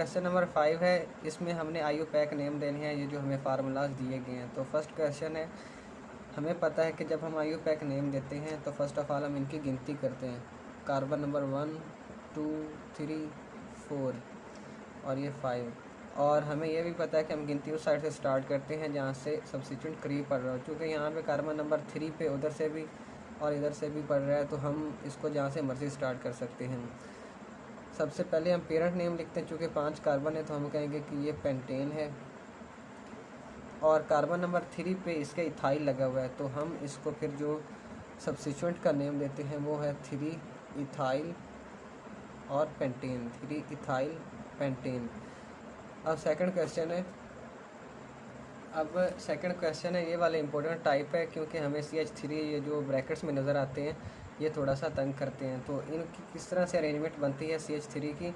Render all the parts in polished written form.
Question number 5 है, इसमें हमने IUPAC नेम देने हैं, ये जो हमें फार्मूलाज दिए गए हैं। तो फर्स्ट क्वेश्चन है, हमें पता है कि जब हम IUPAC नेम देते हैं तो फर्स्ट ऑफ ऑल हम इनकी गिनती करते हैं। कार्बन नंबर 1 2 3 4 और ये 5। और हमें ये भी पता है कि हम गिनती उस साइड से स्टार्ट करते हैं जहाँ से सब्स्टिट्यूएंट करीब पड़ रहा हो। चूँकि यहाँ पे कार्बन नंबर 3 पे उधर से भी और इधर से भी पड़ रहा है, तो हम इसको जहाँ से मर्जी स्टार्ट कर सकते हैं। सबसे पहले हम पेरेंट नेम लिखते हैं। चूँकि 5 कार्बन है तो हम कहेंगे कि ये पेंटेन है। और कार्बन नंबर 3 पे इसके इथाइल लगा हुआ है, तो हम इसको फिर जो सब्स्टिट्यूएंट का नेम देते हैं वो है 3 इथाइल और पेंटेन, 3 इथाइल पेंटेन। अब सेकंड क्वेश्चन है, ये वाले इंपॉर्टेंट टाइप है, क्योंकि हमें CH3 ये जो ब्रैकेट्स में नज़र आते हैं ये थोड़ा सा तंग करते हैं। तो इनकी किस तरह से अरेंजमेंट बनती है CH3 की,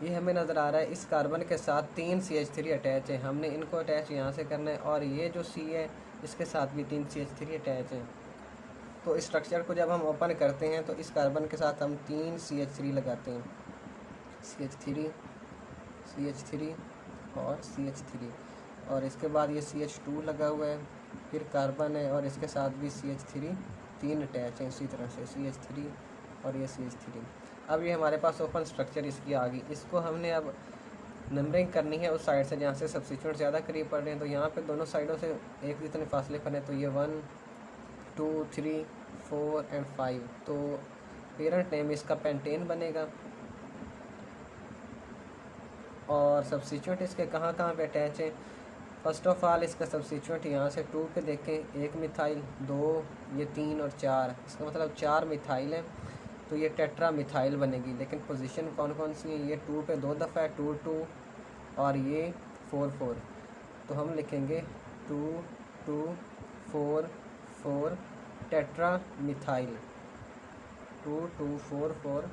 ये हमें नज़र आ रहा है। इस कार्बन के साथ 3 CH3 अटैच है, हमने इनको अटैच यहाँ से करना है। और ये जो C है इसके साथ भी 3 CH3 अटैच हैं। तो इस स्ट्रक्चर को जब हम ओपन करते हैं तो इस कार्बन के साथ हम 3 CH3 लगाते हैं, CH3 और CH3। और इसके बाद ये CH2 लगा हुआ है, फिर कार्बन है और इसके साथ भी CH3 3 अटैच हैं इसी तरह से, CH3 और ये CH3। अब ये हमारे पास ओपन स्ट्रक्चर इसकी आ गई। इसको हमने अब नंबरिंग करनी है उस साइड से जहाँ से सब्स्टिट्यूएंट ज़्यादा करीब पड़ रहे हैं। तो यहाँ पे दोनों साइडों से एक जितने फासले पर हैं, तो ये 1 2 3 4 एंड 5। तो पेरेंट नेम इसका पेंटेन बनेगा। और सब्स्टिट्यूएंट इसके कहाँ कहाँ पे अटैच है, फर्स्ट ऑफ ऑल इसका सब्स्टिट्यूएंट यहाँ से 2 पे देखें, 1 मिथाइल, 2, ये 3 और 4, इसका मतलब 4 मिथाइल है। तो ये टेट्रा मिथाइल बनेगी। लेकिन पोजीशन कौन कौन सी है, ये 2 पे 2 दफ़ा है, 2 2 और ये 4 4। तो हम लिखेंगे 2 2 4 4 tetra methyl, 2 2 4 4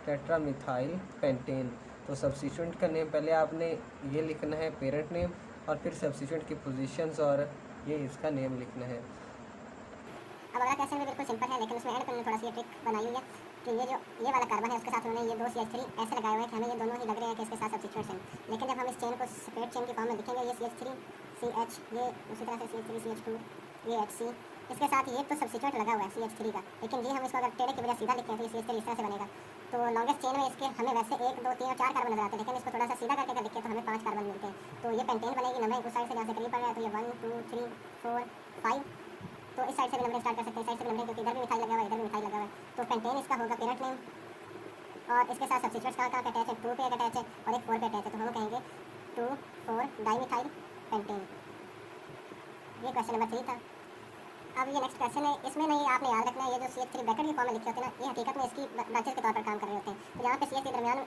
tetra methyl pentane. तो सब्स्टिट्यूएंट का नेम पहले आपने ये लिखना है पेरेंट नेम, और फिर सब्स्टिट्यूएंट की पोजीशंस और ये इसका नेम लिखना है। अब अगला क्वेश्चन भी बिल्कुल सिंपल है, लेकिन उसमें एंड करने थोड़ा सी ट्रिक बनाई हुई है कि ये वाला कार्बन है उसके साथ उन्होंने ये 2 CH3 ऐसे लगाए हुए हैं कि हमें ये दोनों ही लग रहे हैं कि इसके साथ सब्स्टिट्यूएंट्स हैं। लेकिन जब हम इस चेन को सेपरेट चेन की फॉर्म में लिखेंगे, ये CH3 CH, ये उसी तरह से CH3 CH2, ये HC, इसके साथ ये तो सब्स्टिट्यूएंट लगा हुआ है CH3 का। लेकिन ये हम इसको अगर टेढ़े की वजह सीधा लिखें तो ये CH3 इस तरह से बनेगा। तो लॉन्गेस्ट चेन में इसके हमें वैसे 1 2 3 और 4 कार्बन नजर आते हैं, लेकिन इसको थोड़ा सा सीधा करके अगर लिखें तो हमें 5 कार्बन मिलते हैं। तो ये पेंटेन बनेगी। नंबर उस साइड से जहाँ से करीब पड़ रहा है, तो ये 1 2 3 4 5। तो इस साइड से भी नंबर स्टार्ट कर सकते हैं, इस साइड से भी नंबर, क्योंकि इधर भी मिथाइल लगा हुआ है, इधर भी मिथाइल लगा हुआ है। तो पेंटेन इसका होगा पेरेंट नेम। और इसके साथ सब्स्टिट्यूएंट्स कहाँ अटैच है, 2 पे एक अटैच है और एक 4 पे अटैच है। तो हम कहेंगे 2 4 डाईमिथाइल पेंटेन। ये क्वेश्चन नंबर 3 था। अब ये नेक्स्ट क्वेश्चन है, इसमें नहीं आपने याद रखना है, ये जो CH3 ब्रैकेट की फॉर्म में लिखे होते हैं ना, ये हकीकत में इसकी ब्रांचेस के तौर पर काम कर रहे होते हैं। तो यहाँ पे CH3 दरमियान,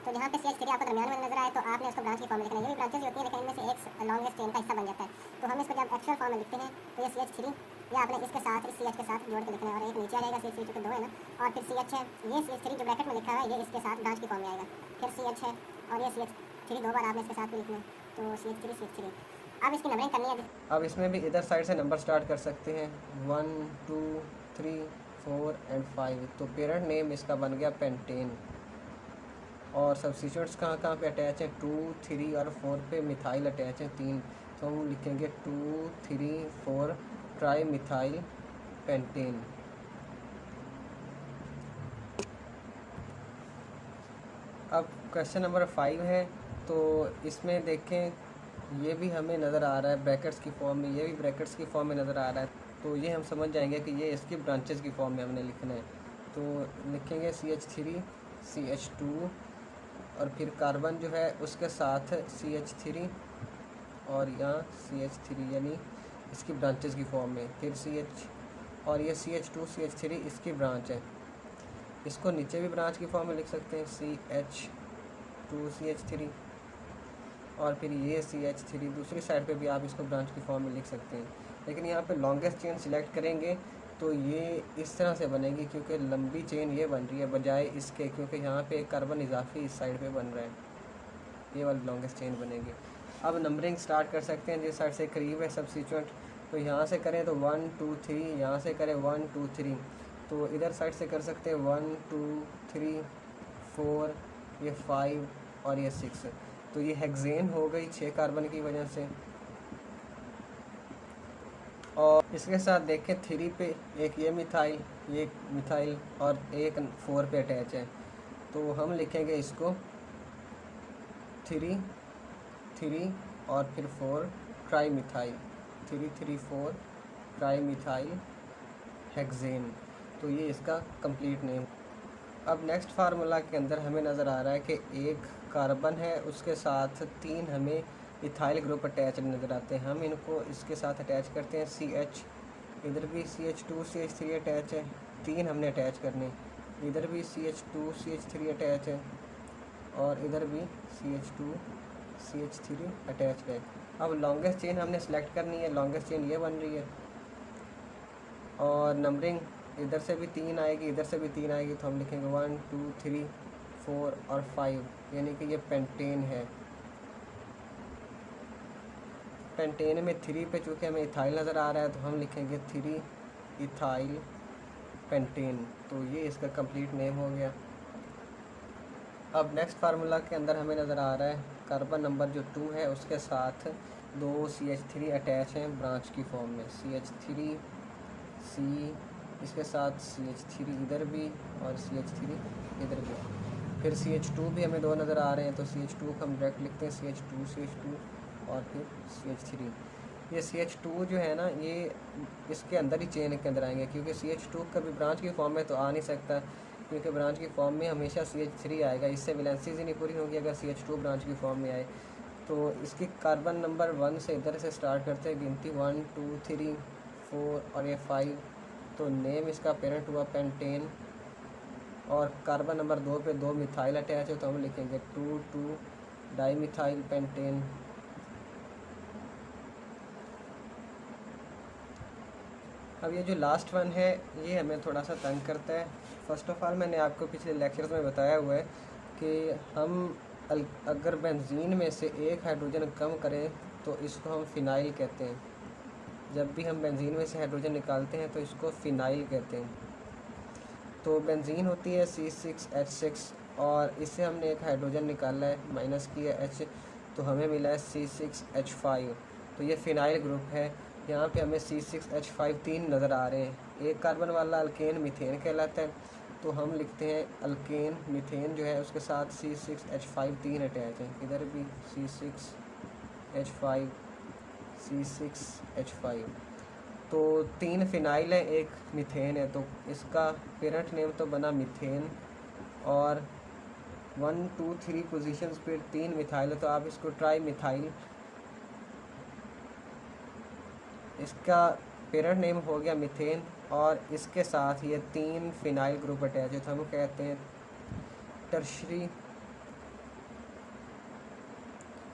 तो जहाँ पे CH3 आपको दरमियान में नजर आए तो आपने उसको ब्रांच की फॉर्म में लिखना है। ये भी ब्रांचेस होती है, लेकिन इनमें से एक लॉन्गेस्ट चेन का हिस्सा बन जाता है। तो हम इसको जब एक्चुअल फॉर्म में लिखते हैं तो ये CH3 ये आपने इसके साथ इस CH के साथ जोड़ के लिखना है, और एक नीचे आ जाएगा CH3 चूँकि 2 है ना, और फिर CH है, ये CH3 जो ब्रैकेट में लिखा है ये इसके साथ ब्रांच की फॉर्म में आएगा। फिर CH है और ये CH3 2 बार आपने इसके साथ भी लिखना है, तो CH3। अब इसकी नंबरिंग करनी है। अब इसमें भी इधर साइड से नंबर स्टार्ट कर सकते हैं, 1 2 3 4 एंड 5। तो पेरेंट नेम इसका बन गया पेंटेन। और सब्स्टिट्यूएंट्स कहाँ कहाँ पे अटैच हैं, 2 3 और 4 पे मिथाइल अटैच हैं 3। तो हम लिखेंगे 2 3 4 ट्राई मिथाइल पेंटेन। अब क्वेश्चन नंबर 5 है, तो इसमें देखें ये भी हमें नज़र आ रहा है ब्रैकेट्स की फॉर्म में, ये भी ब्रैकेट्स की फॉर्म में नज़र आ रहा है। तो ये हम समझ जाएंगे कि ये इसकी ब्रांचेस की फॉर्म में हमने लिखना है। तो लिखेंगे CH3 CH2 और फिर कार्बन जो है उसके साथ CH3 और यहाँ CH3, यानी इसकी ब्रांचेस की फॉर्म में। फिर CH और ये CH2 CH3 इसकी ब्रांच है। इसको नीचे भी ब्रांच की फॉर्म में लिख सकते हैं, CH2 CH3 और फिर ये CH3 दूसरी साइड पे भी आप इसको ब्रांच की फॉर्म में लिख सकते हैं। लेकिन यहाँ पे लॉन्गेस्ट चेन सिलेक्ट करेंगे तो ये इस तरह से बनेगी, क्योंकि लंबी चेन ये बन रही है बजाय इसके, क्योंकि यहाँ पे एक कार्बन इजाफी इस साइड पे बन रहा है, ये वाली लॉन्गेस्ट चेन बनेगी। अब नंबरिंग स्टार्ट कर सकते हैं, जिस साइड से करीब है सब्स्टिट्यूएंट, तो यहाँ से करें तो 1 2 3, यहाँ से करें 1 2 3। तो इधर साइड से कर सकते हैं 1 2 3 4, ये 5 और ये 6, तो ये हेक्सेन हो गई 6 कार्बन की वजह से। और इसके साथ देखें 3 पे एक ये मिथाइल और एक 4 पे अटैच है, तो हम लिखेंगे इसको 3 3 और फिर 4 ट्राईमिथाइल, 3 3 4 ट्राईमिथाइल हेक्सेन। तो ये इसका कंप्लीट नेम। अब नेक्स्ट फार्मूला के अंदर हमें नज़र आ रहा है कि एक कार्बन है, उसके साथ 3 हमें इथाइल ग्रुप अटैच नज़र आते हैं। हम इनको इसके साथ अटैच करते हैं CH, इधर भी CH2 CH3 अटैच है, 3 हमने अटैच करने, इधर भी CH2 CH3 अटैच है और इधर भी CH2 CH3 अटैच है। अब लॉन्गेस्ट चेन हमने सेलेक्ट करनी है, लॉन्गेस्ट चेन ये बन रही है और नंबरिंग इधर से भी 3 आएगी, इधर से भी 3 आएगी, तो हम लिखेंगे 1 2 3 4 और 5, यानी कि ये पेंटेन है। पेंटेन में 3 पे चूँकि हमें इथाइल नज़र आ रहा है तो हम लिखेंगे 3 इथाइल पेंटेन। तो ये इसका कंप्लीट नेम हो गया। अब नेक्स्ट फार्मूला के अंदर हमें नज़र आ रहा है कार्बन नंबर जो 2 है उसके साथ 2 CH3 अटैच हैं ब्रांच की फॉर्म में, CH3 C, इसके साथ CH3 इधर भी और CH3 इधर भी, फिर CH2 भी हमें 2 नज़र आ रहे हैं, तो CH2 को हम डायरेक्ट लिखते हैं CH2 और फिर CH3। ये CH2 जो है ना, ये इसके अंदर ही चेन के अंदर आएंगे, क्योंकि CH2 कभी ब्रांच की फॉर्म में तो आ नहीं सकता, क्योंकि ब्रांच की फॉर्म में हमेशा CH3 आएगा, इससे वैलेंसीज ही नहीं पूरी होगी अगर CH2 ब्रांच की फॉर्म में आए। तो इसकी कार्बन नंबर 1 से इधर से स्टार्ट करते हैं गिनती, 1 2 3 4 और ये 5, तो नेम इसका पेरेंट हुआ पेंटेन। और कार्बन नंबर 2 पे 2 मिथाइल अटैच है, तो हम लिखेंगे 2 2 डाईमिथाइल पेंटेन। अब ये जो लास्ट वन है ये हमें थोड़ा सा तंग करता है। फर्स्ट ऑफ ऑल मैंने आपको पिछले लेक्चर्स में बताया हुआ है कि हम अगर बेंजीन में से एक हाइड्रोजन कम करें तो इसको हम फिनाइल कहते हैं। जब भी हम बेंजीन में से हाइड्रोजन निकालते हैं तो इसको फिनाइल कहते हैं। तो बेंजीन होती है C6H6 और इससे हमने एक हाइड्रोजन निकाला है, माइनस किया H, तो हमें मिला है C6H5, तो ये फिनाइल ग्रुप है। यहाँ पे हमें C6H5 3 नज़र आ रहे हैं। एक कार्बन वाला अल्केन मीथेन कहलाता है, तो हम लिखते हैं अल्केन मीथेन जो है उसके साथ C6H5 3 अटैच है, इधर भी C6H5 C6H5, तो 3 फिनाइल है, एक मीथेन है, तो इसका पेरेंट नेम तो बना मीथेन। और 1 2 3 पोजीशंस पे 3 मिथाइल है, तो आप इसको ट्राई मिथाइल, इसका पेरेंट नेम हो गया मीथेन और इसके साथ ये 3 फिनाइल ग्रुप अटैच है, तो हम कहते हैं टर्शरी